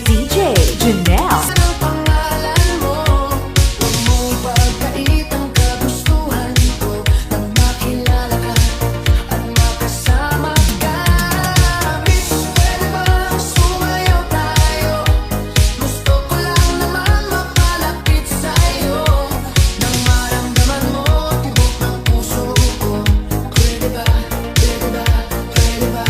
DJ Janelle. Ang pangalan mo, huwag mong pagkait ang kagustuhan ko nang makilala ka at makasama ka. Miss, pwede bang sumayaw tayo? Gusto ko lang naman mapalapit sa'yo nang maramdaman mo tibok ng puso ko. Pwede ba? Pwede ba? Pwede ba?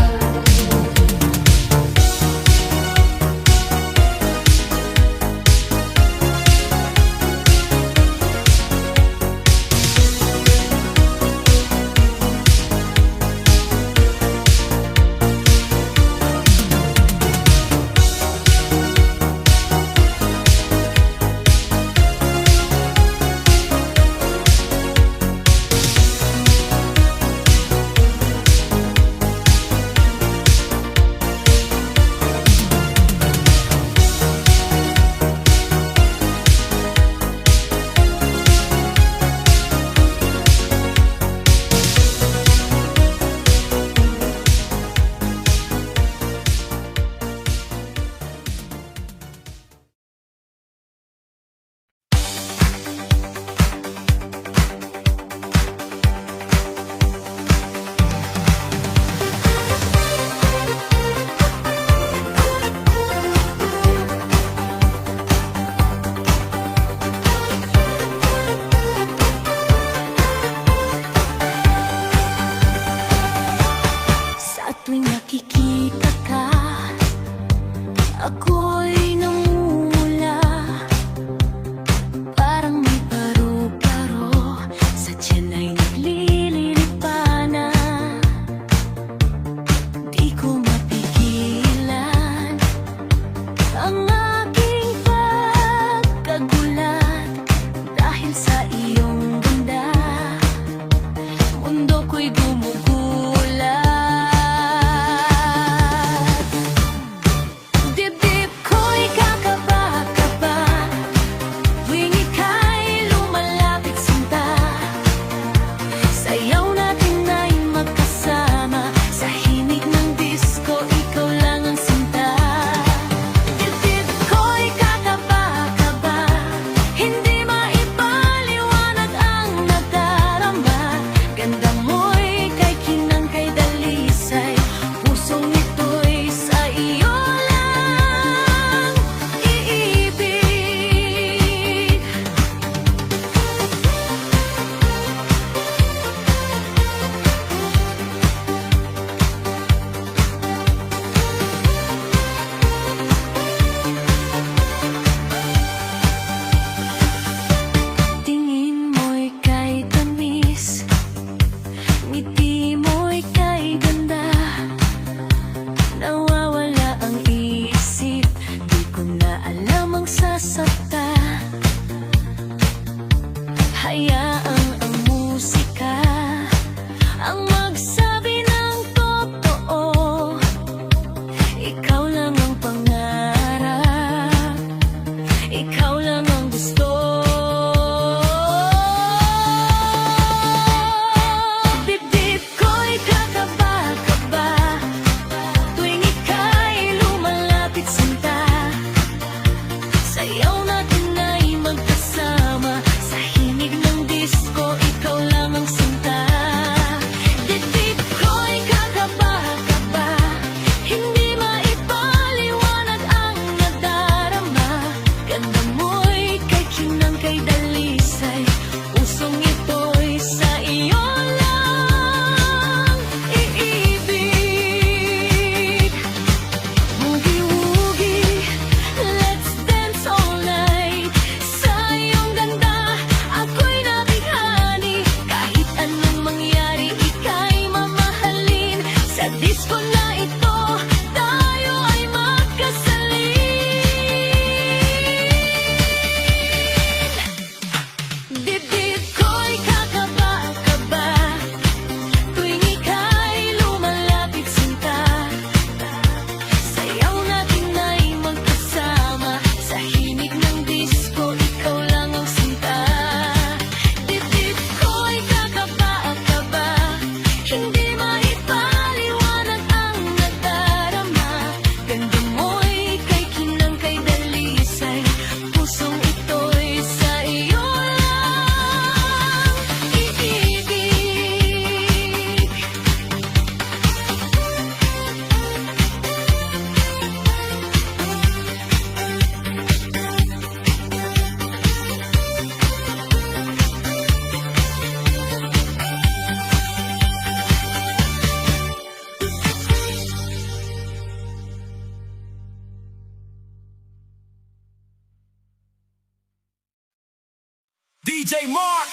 DJ Mark,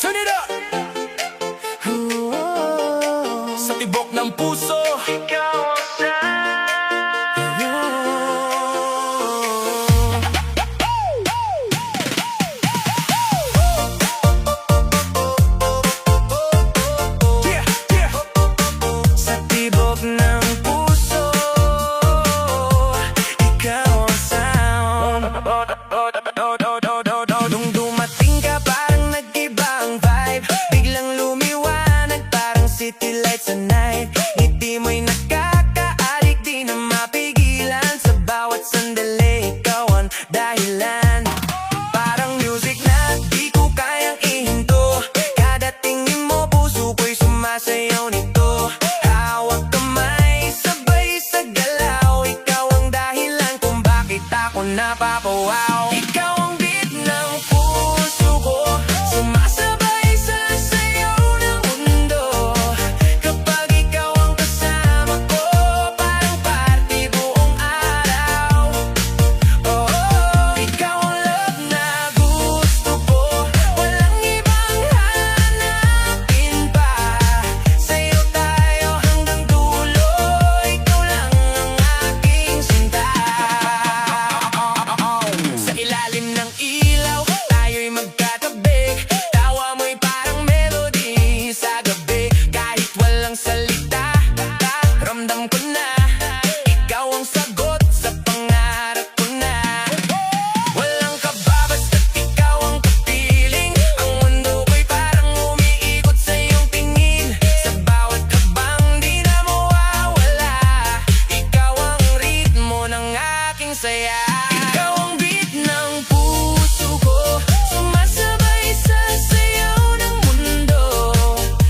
turn it up. Sa tibok ng puso, ikaw ang sa'yo. Yeah, yeah. Sa tibok ng puso, ikaw ang sound. Nung dumating ka parang nag-iba ang vibe, biglang lumiwanag parang city lights at night. Ngiti mo'y nakakaadik, di na mapigilan. Sa bawat sandali, ikaw ang dahilan. Parang music na di ko kayang ihinto. Kada tingin mo, puso ko'y sumasayaw nito. Hawak kamay, sabay sa galaw. Ikaw ang dahilan kung bakit ako napapawaw. Ikaw ang beat ng puso ko, sumasabay sa sayaw ng mundo. Kapag ikaw ang kasama ko, parang party buong araw. Oh, ikaw ang love na gusto ko, walang ibang hanapin pa. Sa'yo tayo hanggang dulo, ikaw lang ang aking sinta. Sa ilalim ng ilaw, tayo'y magkatabi. Tawa mo'y parang melody sa gabi. Kahit walang salita, ramdam ko na ikaw ang sagot sa pangarap ko na. Walang kaba, basta't ikaw ang kapiling. Ang mundo ko'y parang umiikot sa iyong tingin. Sa bawat kabang di na mawawala, ikaw ang ritmo ng aking saya. Ikaw ang beat ng puso ko, sumasabay sa sayaw ng mundo.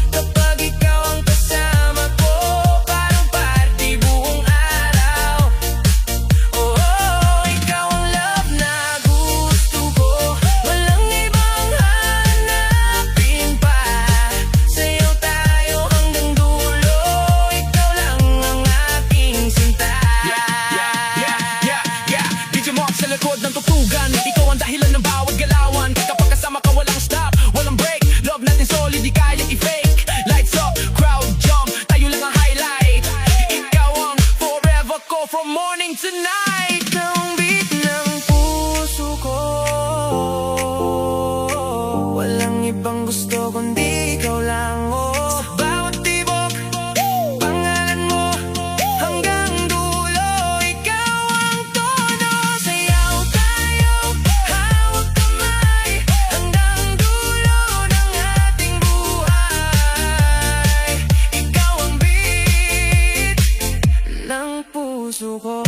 Kapag ikaw ang kasama ko, parang party buong araw. Oh, ikaw ang love na gusto ko, walang ibang hanapin pa. Sa'yo tayo hanggang dulo, ikaw lang ang aking sinta. DJ Mark sa likod ng tutugan, ikaw ang dahilan ng bawat galawan. Kapag kasama ka walang stop, walang break. Love natin solid, di kayang i-fake. Lights up, crowd jump, tayo lang ang highlight. Ikaw ang forever ko from morning to night. Ang beat ng puso ko, walang ibang gusto kundi ikaw lang. Oh, sa bawat tibok, pangalan mo hanggang dulo, ikaw ang tono. Sayaw tayo, hawak kamay, hanggang dulo ng ating buhay. Ikaw ang beat ng puso ko.